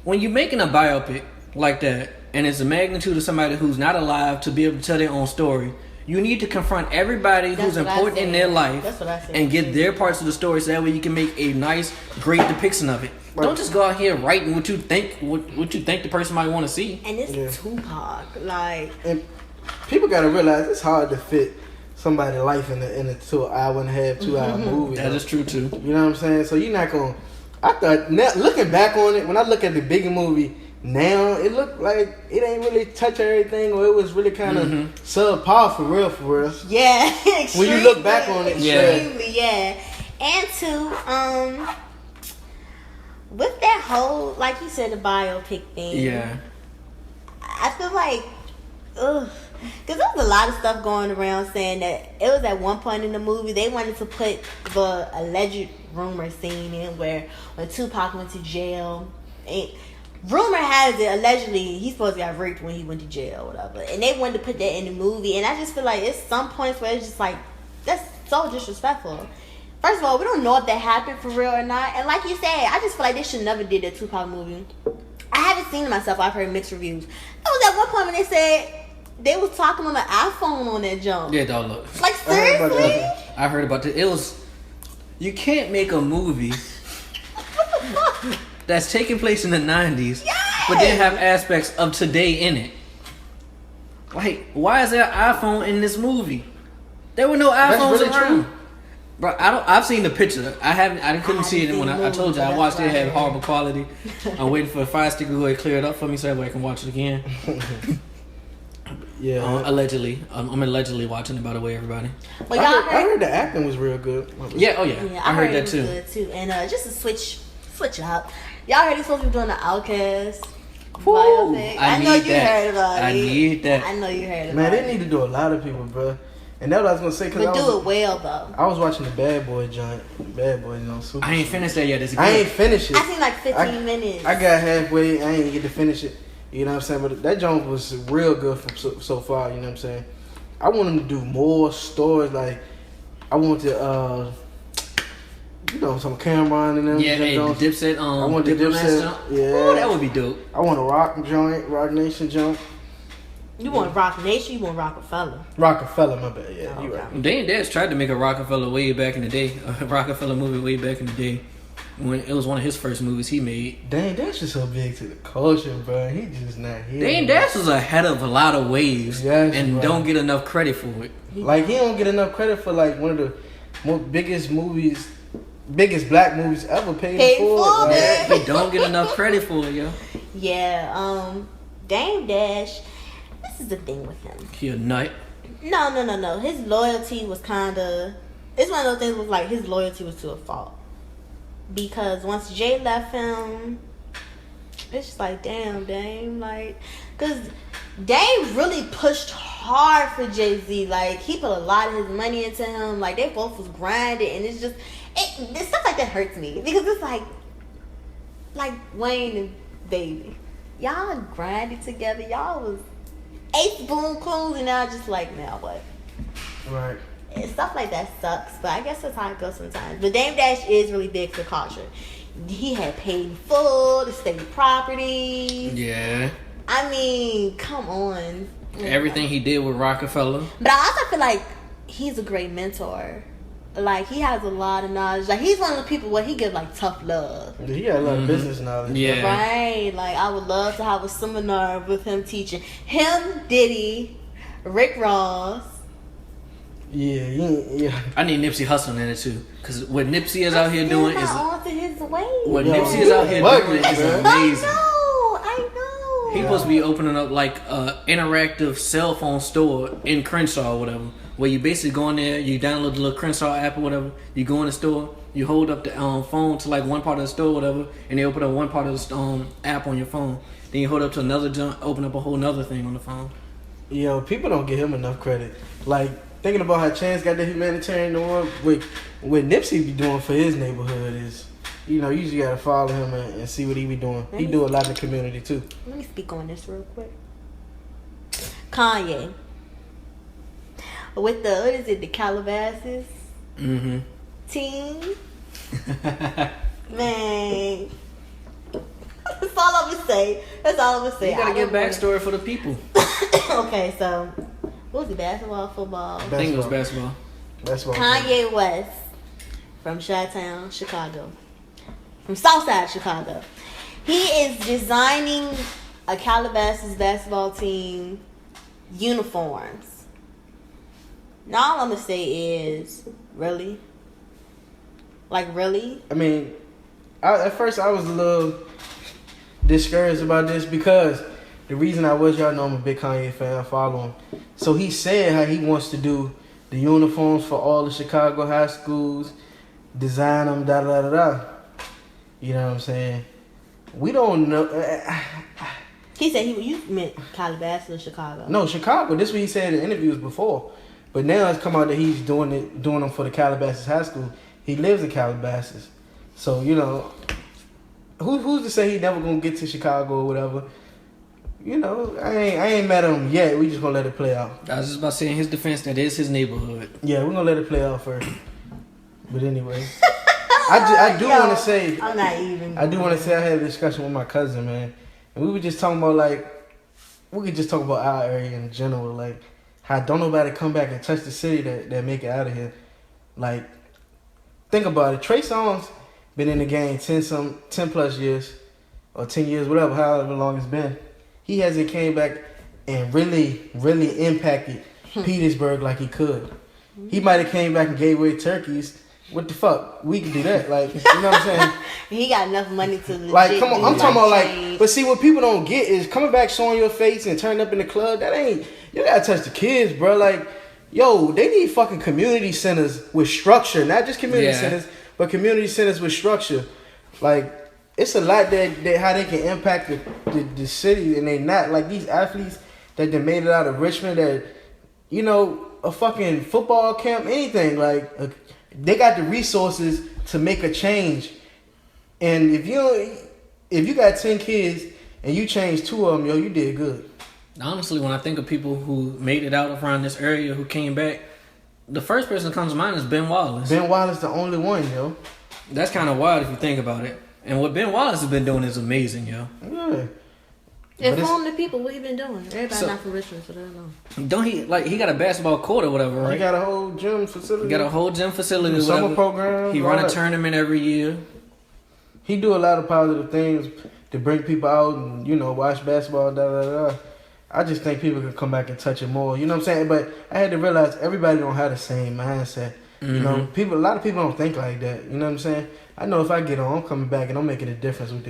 when you're making a biopic like that and it's the magnitude of somebody who's not alive to be able to tell their own story, you need to confront everybody who's important in their life and get their parts of the story so that way you can make a nice, great depiction of it. Right. Don't just go out here writing what you think the person might want to see. And it's Tupac, like. And people gotta realize it's hard to fit somebody's life into an hour and a half, 2 hour movie. That is true too. You know what I'm saying? So you're not gonna. I thought now, looking back on it, when I look at the bigger movie now, it looked like it ain't really touch everything, or it was really kind of subpar for real. Yeah, when you look back on it, yeah. And two, with that whole, like you said, the biopic thing. Yeah. I feel like, because there was a lot of stuff going around saying that it was at one point in the movie they wanted to put the alleged rumor scene in where when Tupac went to jail. And rumor has it allegedly he's supposed to got raped when he went to jail or whatever. And they wanted to put that in the movie. And I just feel like it's some points where it's just like, that's so disrespectful. First of all, we don't know if that happened for real or not. And like you said, I just feel like they should never did that Tupac movie. I haven't seen it myself. I've heard mixed reviews. There was at one point when they said they was talking on the iPhone on that jump. Yeah, dog, look. Like, seriously? I heard about it. It was... You can't make a movie that's taking place in the 90s, but then have aspects of today in it. Like, why is there an iPhone in this movie? There were no iPhones really around. true. Bro, I've seen the picture. I couldn't see it when I told you I watched it. It had horrible quality. I'm waiting for the Fire Stick to go and clear it up for me so that way I can watch it again. Yeah. Allegedly. I'm allegedly watching it, by the way, everybody. But I heard the acting was real good. Yeah, oh yeah. I heard that it too. was good too. And just to switch up, y'all heard he's supposed to be doing the Outkast biopic. I know you heard about it. I need that. I know you heard about it. Man, they need to do a lot of people, bro. And that's what I was gonna say. But do it well though. I was watching the Bad Boy joint. Bad Boy, super. I ain't finished that yet. I ain't finished it. I seen like 15 minutes. I got halfway. I ain't get to finish it. You know what I'm saying? But that joint was real good from so far. You know what I'm saying? I want him to do more stories. Like I want to, some Cameron and them. Yeah, hey, the Dipset. I want the Dipset. Yeah, oh, that would be dope. I want a Rock Nation joint. You want Rock Nation? You want Rockefeller? Rockefeller, my bad. Yeah, you right. Dane Dash tried to make a Rockefeller way back in the day. A Rockefeller movie way back in the day. When it was one of his first movies he made. Dane Dash is so big to the culture, bro. He just not here. Dane Dash was ahead of a lot of waves and don't get enough credit for it. Like he don't get enough credit for like one of the biggest black movies ever paid for. Like, he don't get enough credit for it, yo. Yeah, Dame Dash. This is the thing with him. He a nut. No. His loyalty was kinda. It's one of those things with like his loyalty was to a fault. Because once Jay left him, it's just like, damn, Dame. Like, because Dame really pushed hard for Jay-Z. Like, he put a lot of his money into him. Like, they both was grinding. And it's just, stuff like that hurts me. Because it's like Wayne and Baby. Y'all grinded together. Y'all was Ace Boone Coons. And now just like, now what? Right. Stuff like that sucks, but I guess that's how it goes sometimes. But Dame Dash is really big for culture. He had paid in full, the state property. Yeah. I mean, come on. Everything he did with Rockefeller. But I also feel like he's a great mentor. Like, he has a lot of knowledge. Like, he's one of the people where he gives, like, tough love. He got a lot of business knowledge. Yeah. Right. Like, I would love to have a seminar with him teaching. Him, Diddy, Rick Ross. Yeah. I need Nipsey Hussle in it too, cause what Nipsey is out here doing is on to his way. what Nipsey is out here doing is amazing. I know. He supposed to be opening up like a interactive cell phone store in Crenshaw or whatever, where you basically go in there, you download the little Crenshaw app or whatever, you go in the store, you hold up the phone to like one part of the store or whatever, and they open up one part of the app on your phone. Then you hold up to another jump, open up a whole nother thing on the phone. Yo, people don't give him enough credit. Like, thinking about how Chance got the humanitarian award, what Nipsey be doing for his neighborhood is, you know, you just gotta follow him and see what he be doing. He do a lot in the community too. Let me speak on this real quick. Kanye. With the Calabasas team. Man. That's all I'm gonna say. You gotta get backstory for the people. Okay, so what was it? Basketball, football? I think it was basketball. Kanye West from Chi-Town, Chicago. From Southside Chicago. He is designing a Calabasas basketball team uniforms. Now all I'm gonna say is, really? Like, really? I mean, at first I was a little discouraged about this because the reason I was, y'all know I'm a big Kanye fan, I follow him. So he said how he wants to do the uniforms for all the Chicago high schools, design them, da-da-da-da. You know what I'm saying? We don't know. He said you meant Calabasas or Chicago? No, Chicago. This is what he said in interviews before. But now it's come out that he's doing them for the Calabasas high school. He lives in Calabasas. So, you know, who's to say he never gonna get to Chicago or whatever? You know, I ain't mad at him yet. We just gonna let it play out. I was just about to say in his defense that is his neighborhood. Yeah, we're gonna let it play out first. But anyway, I do want to say I'm not even. I do want to say I had a discussion with my cousin, man, and we were just talking about like we could just talk about our area in general, like how don't nobody come back and touch the city that make it out of here. Like, think about it. Trey Songz been in the game 10 plus years or 10 years, whatever, however long it's been. He hasn't came back and really impacted Petersburg like he could. He might have came back and gave away turkeys. What the fuck? We can do that. Like, you know what I'm saying? He got enough money to legit like, come on. I'm talking about change. like, but see what people don't get is coming back, showing your face and turning up in the club. That ain't, you gotta touch the kids, bro. Like, yo, they need fucking community centers with structure, not just community centers, but community centers with structure. Like, it's a lot that how they can impact the city, and they not like these athletes that they made it out of Richmond, that, you know, a fucking football camp, anything, like they got the resources to make a change. And if you got 10 kids and you change 2 of them, yo, you did good. Honestly, when I think of people who made it out around this area who came back, the first person that comes to mind is Ben Wallace. Ben Wallace the only one, yo. That's kind of wild if you think about it. And what Ben Wallace has been doing is amazing, yo. Yeah. Inform the people what he been doing. Everybody not from Richmond, so they don't know. Don't he, like, he got a basketball court or whatever, right? He got a whole gym facility. Summer program. He run a tournament every year. He do a lot of positive things to bring people out and, you know, watch basketball, da-da-da. I just think people can come back and touch it more. You know what I'm saying? But I had to realize everybody don't have the same mindset. Mm-hmm. You know, a lot of people don't think like that. You know what I'm saying? I know if I get on, I'm coming back and I'm making a difference with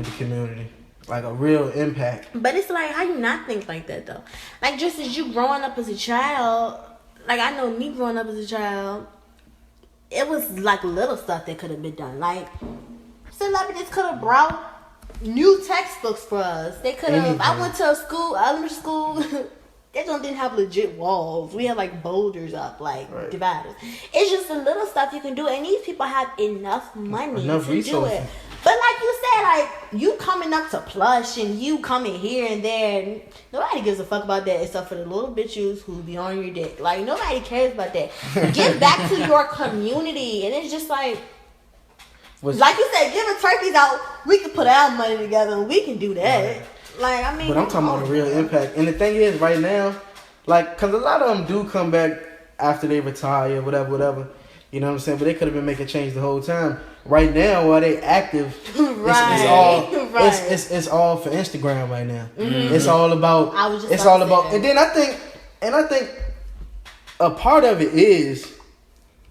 the community. Like a real impact. But it's like, how you not think like that though? Like, just as you growing up as a child, like I know me growing up as a child, it was like little stuff that could have been done. Like, celebrities could have brought new textbooks for us. They could have. I went to a school, elementary school. They didn't have legit walls. We had like boulders up, like dividers. It's just the little stuff you can do, and these people have enough money to do it. But like you said, like, you coming up to Plush and you coming here and there, nobody gives a fuck about that except for the little bitches who be on your dick. Like, nobody cares about that. Give back to your community. And it's just like you said, giving turkeys out, we can put our money together and we can do that. Right. Like, I mean. But I'm talking about a real impact. And the thing is, right now, like, because a lot of them do come back after they retire, whatever. You know what I'm saying? But they could have been making change the whole time. Right now, while they active, it's all for Instagram right now. Mm-hmm. It's all about. And then I think a part of it is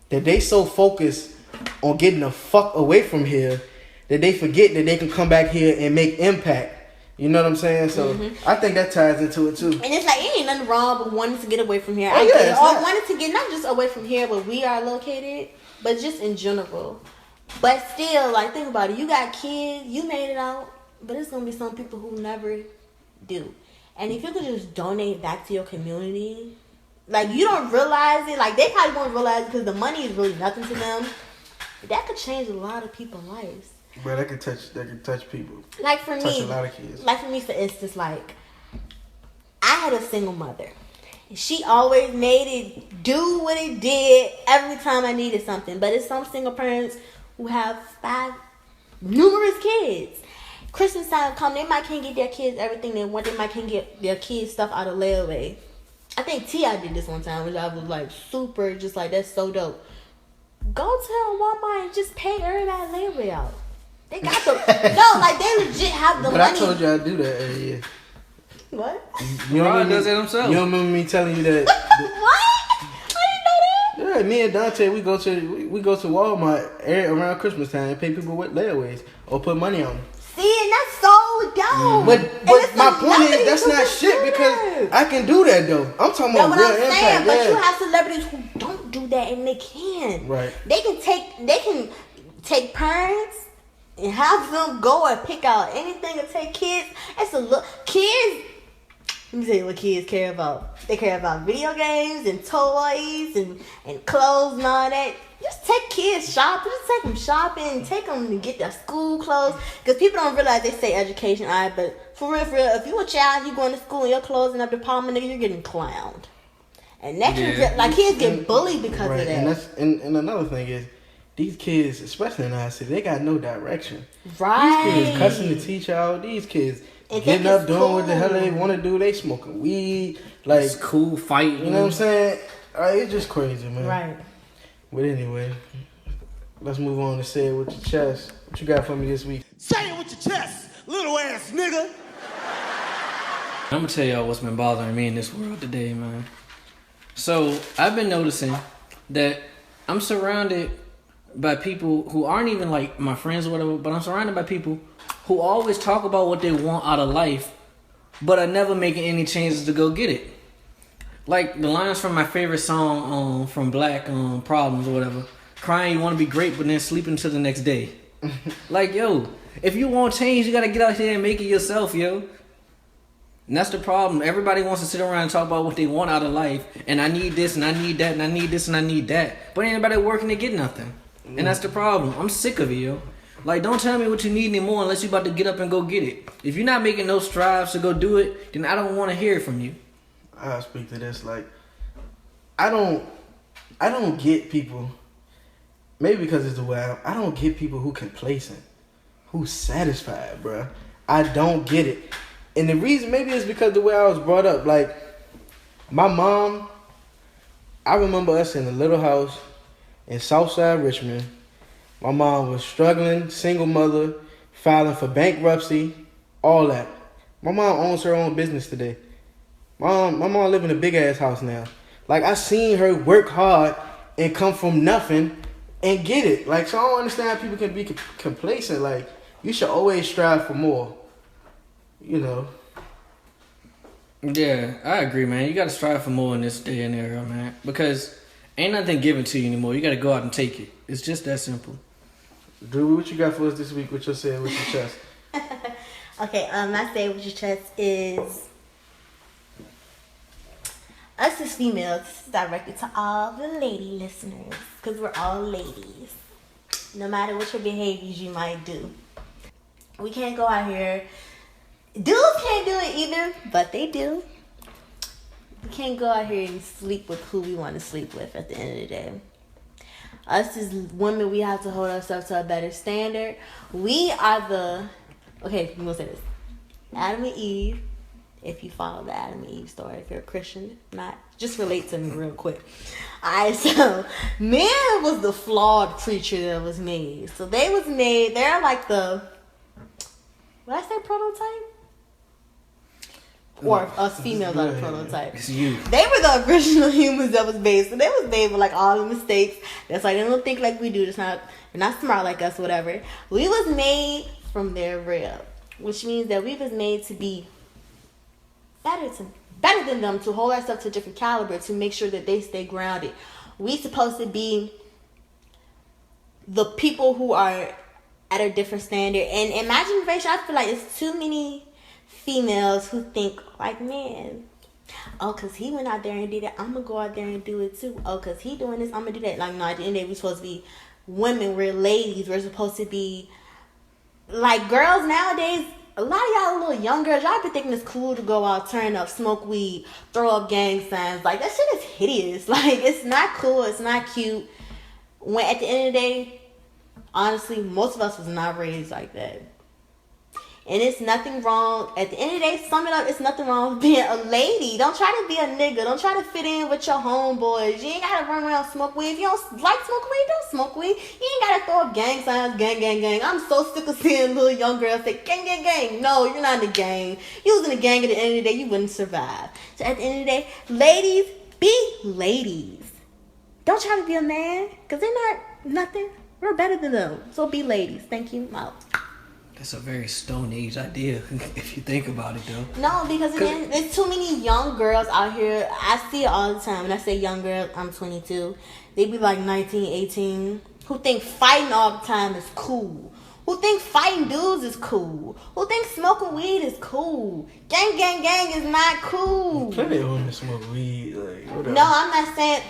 that they so focused on getting the fuck away from here that they forget that they can come back here and make impact. You know what I'm saying? So I think that ties into it too. And it's like, it ain't nothing wrong with wanting to get away from here. Oh, yeah, or wanting to get not just away from here where we are located, but just in general. But still, like, think about it. You got kids, you made it out, but it's gonna be some people who never do. And if you could just donate back to your community, like, you don't realize it. Like, they probably won't realize it because the money is really nothing to them. That could change a lot of people's lives. Bro, that could touch people. Like, for me, touch a lot of kids. Like, for me, for instance, like, I had a single mother. She always made it do what it did every time I needed something. But it's some single parents who have numerous kids. Christmas time come, they might can't get their kids everything they want. They might can't get their kids stuff out of layaway. I think T.I. did this one time, which I was like super, just like, that's so dope. Go tell Walmart and just pay everybody layaway out. They got the no, like, they legit have the but money. I told you I'd do that every year. What? You Ron does it himself. You don't remember me telling you that? What? I didn't know that. Yeah, me and Dante, we go to Walmart around Christmas time and pay people with layaways or put money on them. See, and that's so dope. But my point is, that's not shit because I can do that though. I'm talking about real impact. But you have celebrities who don't do that and they can. Right. They can take parents and have them go and pick out anything and take kids. It's a look. Kids, let me tell you what kids care about. They care about video games and toys and clothes and all that. Just take kids shopping. Just take them shopping. Take them to get their school clothes. Because people don't realize they say education, alright, but for real, if you a child, you going to school and your clothes in up department, nigga, you're getting clowned. And that can get, like, kids get bullied because of that. And another thing is, these kids, especially in our city, they got no direction. Right. These kids cussing the teacher out. These kids getting up, doing what the hell they want to do. They smoking weed. Like, it's cool fighting. You know what I'm saying? It's just crazy, man. Right. But anyway, let's move on to say it with your chest. What you got for me this week? Say it with your chest, little ass nigga. I'm gonna tell y'all what's been bothering me in this world today, man. So I've been noticing that I'm surrounded by people who aren't even like my friends or whatever, but I'm surrounded by people who always talk about what they want out of life, but are never making any changes to go get it. Like the lines from my favorite song from Black Problems or whatever. Crying you want to be great, but then sleeping till the next day. Like, yo, if you want change, you got to get out here and make it yourself, yo. And that's the problem. Everybody wants to sit around and talk about what they want out of life. And I need this, and I need that, and I need this, and I need that. But ain't anybody working to get nothing. And that's the problem. I'm sick of it, yo. Like, don't tell me what you need anymore unless you about to get up and go get it. If you're not making no strives to go do it, then I don't want to hear it from you. I'll speak to this. Like, I don't get people. Maybe because it's the way I don't get people who complacent, who satisfied, bruh. I don't get it. And the reason maybe it's because the way I was brought up. Like, my mom, I remember us in a little house in Southside Richmond. My mom was struggling, single mother, filing for bankruptcy, all that. My mom owns her own business today. My mom live in a big ass house now. Like, I seen her work hard and come from nothing and get it. Like, so I don't understand how people can be complacent. Like, you should always strive for more. You know. Yeah, I agree, man. You gotta strive for more in this day and era, man. Because ain't nothing given to you anymore. You gotta go out and take it. It's just that simple. Drew, what you got for us this week? What you saying with your chest? Okay, my say with your chest is us as females. This is directed to all the lady listeners because we're all ladies. No matter what your behaviors you might do, we can't go out here. Dudes can't do it either, but they do. We can't go out here and sleep with who we want to sleep with at the end of the day. Us as women, we have to hold ourselves to a better standard. We are the... Okay, I'm going to say this. Adam and Eve, if you follow the Adam and Eve story, if you're a Christian, not... Just relate to me real quick. Alright, so man was the flawed creature that was made. So they was made... They're like the... What I say, prototype? Or us females are the prototype. It's you. They were the original humans that was made. So they was made with like all the mistakes. That's why they don't think like we do. They're not smart like us, whatever. We was made from their rib. which means that we was made to be better than them, to hold ourselves to a different caliber, to make sure that they stay grounded. We supposed to be the people who are at a different standard. And in my generation, I feel like it's too many females who think like, man, oh, because he went out there and did it, I'm going to go out there and do it too. Oh, because he doing this, I'm going to do that. Like, no, at the end of the day, we're supposed to be women. We're ladies. We're supposed to be, like, girls nowadays. A lot of y'all little young girls, y'all be thinking it's cool to go out, turn up, smoke weed, throw up gang signs. Like, that shit is hideous. Like, it's not cool. It's not cute. When at the end of the day, honestly, most of us was not raised like that. And it's nothing wrong. At the end of the day, sum it up, it's nothing wrong with being a lady. Don't try to be a nigga. Don't try to fit in with your homeboys. You ain't got to run around smoke weed. If you don't like smoke weed, don't smoke weed. You ain't got to throw up gang signs, gang, gang, gang. I'm so sick of seeing little young girls say, gang, gang, gang. No, you're not in the gang. You was in the gang at the end of the day, you wouldn't survive. So at the end of the day, ladies, be ladies. Don't try to be a man, because they're not nothing. We're better than them. So be ladies. Thank you. Out. That's a very Stone Age idea, if you think about it, though. No, because again, there's too many young girls out here. I see it all the time. When I say young girl, I'm 22. They be like 19, 18, who think fighting all the time is cool. Who think fighting dudes is cool. Who think smoking weed is cool. Gang, gang, gang is not cool. Plenty of women smoke weed. Like, whatever. No, I'm not saying...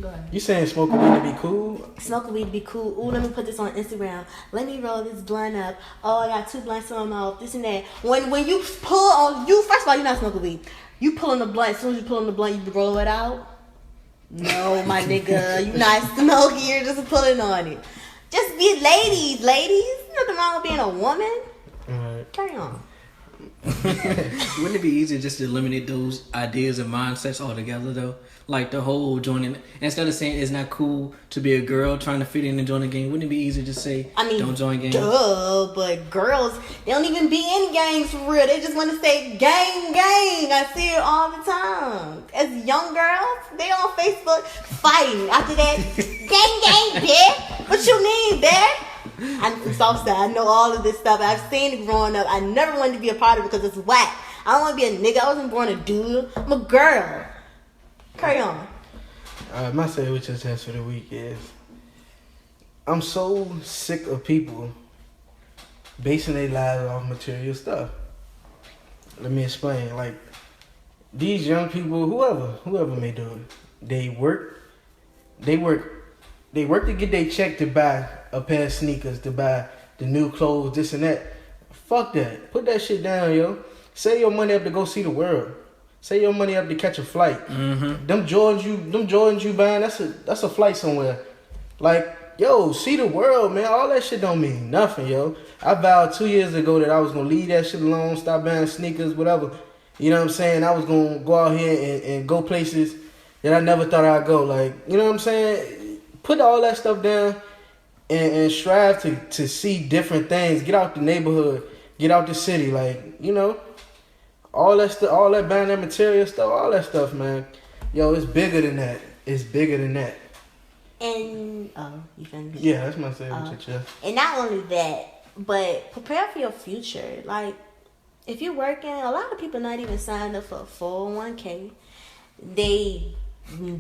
Go ahead. You saying smoking weed to be cool? Smoking weed to be cool. Ooh, let me put this on Instagram. Let me roll this blunt up. Oh, I got 2 blunts in my mouth. This and that. When you pull on you, first of all, you're not smoking weed. You pull on the blunt. As soon as you pull on the blunt, you roll it out. No, my nigga, you not smoking. You're just pulling on it. Just be ladies, ladies. Nothing wrong with being a woman. Alright. Carry on. Wouldn't it be easier just to eliminate those ideas and mindsets altogether, though? Like the whole joining, instead of saying it's not cool to be a girl trying to fit in and join a gang, wouldn't it be easier to say, don't join gangs? Duh, but girls, they don't even be in gangs for real. They just want to say gang, gang. I see it all the time. As young girls, they on Facebook fighting. After that, gang, gang, bitch. What you mean, bitch? I'm from Southside. I know all of this stuff. I've seen it growing up. I never wanted to be a part of it because it's whack. I don't want to be a nigga. I wasn't born a dude. I'm a girl. Carry on. My sandwich test for the week is, I'm so sick of people basing their lives off material stuff. Let me explain. Like, these young people, whoever may do it, they work to get their check to buy a pair of sneakers, to buy the new clothes, this and that. Fuck that. Put that shit down, yo. Save your money up to go see the world. Save your money up to catch a flight. Mm-hmm. Them Jordans you buying, that's a flight somewhere. Like, yo, see the world, man. All that shit don't mean nothing, yo. I vowed 2 years ago that I was gonna leave that shit alone, stop buying sneakers, whatever. You know what I'm saying? I was gonna go out here and go places that I never thought I'd go. Like, you know what I'm saying? Put all that stuff down and strive to see different things. Get out the neighborhood. Get out the city. like, you know. All that stuff, all that buying that material stuff, all that stuff, man. Yo, it's bigger than that. It's bigger than that. And, you finished? Yeah, that's my sandwich, yeah. And not only that, but prepare for your future. Like, if you're working, a lot of people not even signed up for a 401k. They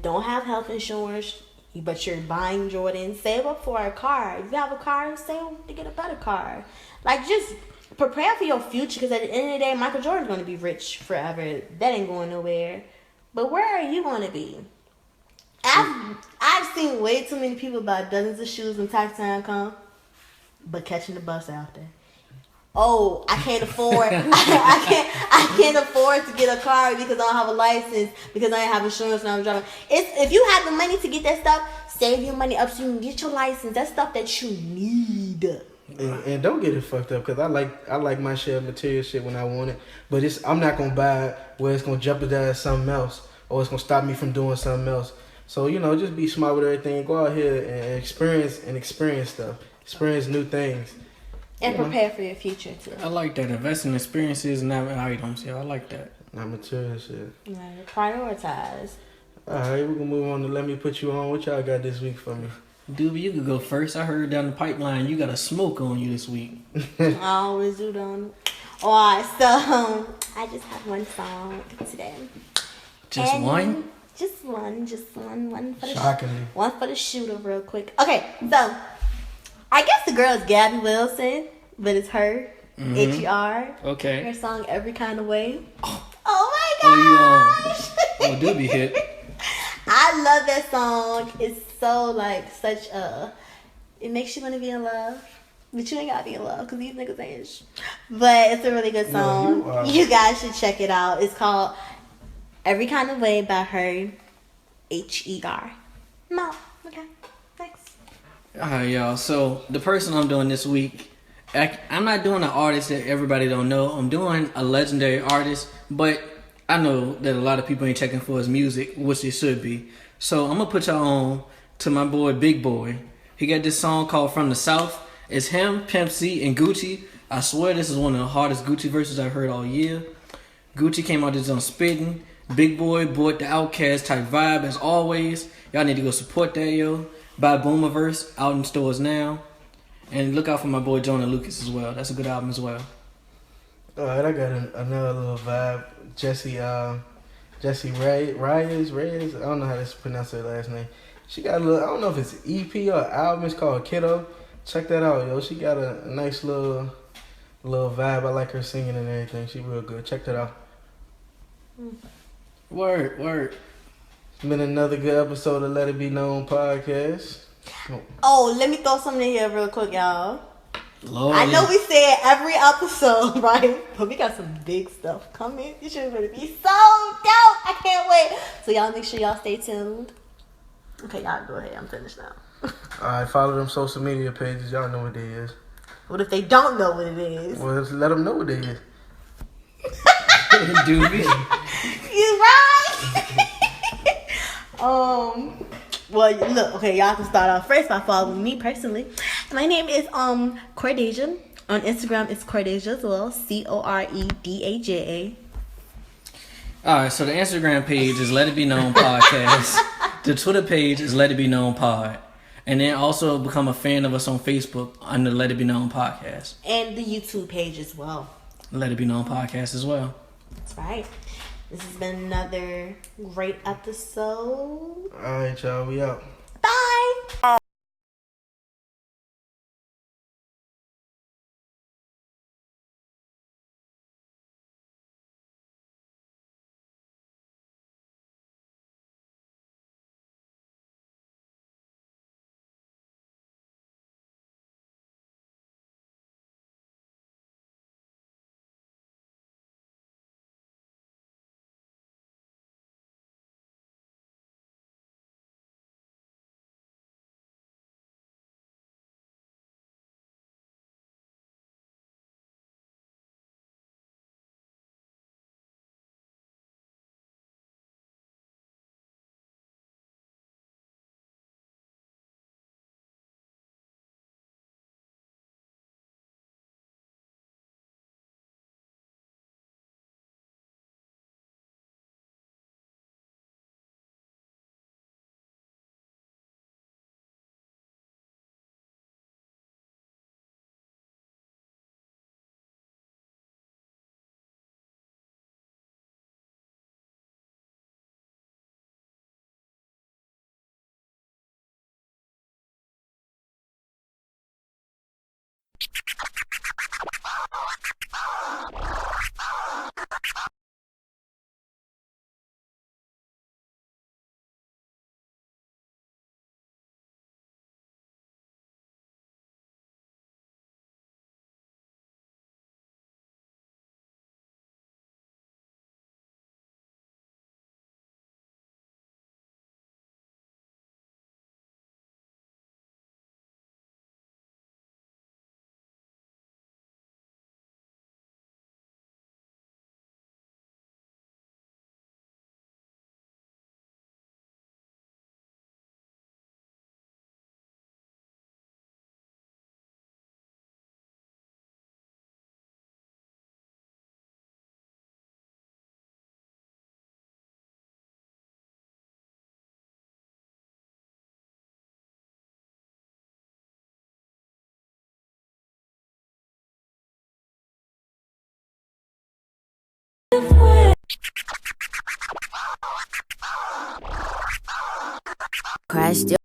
don't have health insurance, but you're buying Jordans. Save up for a car. If you have a car, save to get a better car. Like, just... prepare for your future, because at the end of the day, Michael Jordan's going to be rich forever. That ain't going nowhere. But where are you going to be? I've seen way too many people buy dozens of shoes when tax time come, but catching the bus after. Oh, I can't afford. I can't afford to get a car because I don't have a license, because I don't have insurance when I'm driving. If you have the money to get that stuff, save your money up so you can get your license. That's stuff that you need. And don't get it fucked up, because I like my share of material shit when I want it, but I'm not gonna buy it where it's gonna jeopardize something else or it's gonna stop me from doing something else. So, you know, just be smart with everything. Go out here and experience stuff, experience new things, and prepare for your future too. I like that. Invest in experiences, not items. Yeah, I like that. Not material shit. Prioritize. All right, we're gonna move on to Let Me Put You On. What y'all got this week for me? Doobie, you could go first. I heard down the pipeline you got a smoke on you this week. I always do, don't I? Alright, so I just have one song today. Just one? Just one for the Shockingly. one for the shooter, real quick. Okay, so I guess the girl is Gabby Wilson, but it's her, H.E.R. Okay. Her song "Every Kind of Way." Oh my gosh! Oh, Doobie hit. I love that song. It's so like such a. It makes you want to be in love, but you ain't gotta be in love because these niggas ain't. But it's a really good song. No, you guys should check it out. It's called "Every Kind of Way" by her, H.E.R. No, okay, thanks. Alright, y'all. So the person I'm doing this week, I'm not doing an artist that everybody don't know. I'm doing a legendary artist, but I know that a lot of people ain't checking for his music, which they should be. So I'm gonna put y'all on to my boy Big Boy. He got this song called "From the South." It's him, Pimp C, and Gucci. I swear this is one of the hardest Gucci verses I've heard all year. Gucci came out this on spitting. Big Boy bought the Outkast type vibe as always. Y'all need to go support that, yo. Buy Boomerverse out in stores now. And look out for my boy Jonah Lucas as well. That's a good album as well. Alright, I got another little vibe. Jessie Reyes. I don't know how to pronounce her last name. She got a little, I don't know if it's EP or album. It's called Kiddo. Check that out, yo. She got a nice little vibe. I like her singing and everything. She real good. Check that out. Word. It's been another good episode of Let It Be Known podcast. Oh, let me throw something in here real quick, y'all. Lord. I know we say it every episode, right? But we got some big stuff coming. This shit's gonna be so dope. I can't wait. So y'all make sure y'all stay tuned. Okay, y'all go ahead. I'm finished now. Alright, follow them social media pages. Y'all know what they is. What if they don't know what it is? Well, let's let them know what they is. Doobie. You right? Well, look, okay, y'all can start off first by following me personally. My name is Cordasia. On Instagram, it's Cordasia as well. Coredaja. Alright, so the Instagram page is Let It Be Known Podcast. The Twitter page is Let It Be Known Pod. And then also become a fan of us on Facebook under Let It Be Known Podcast. And the YouTube page as well. Let It Be Known Podcast as well. That's right. This has been another great episode. Alright, y'all. We out. Bye. Crashed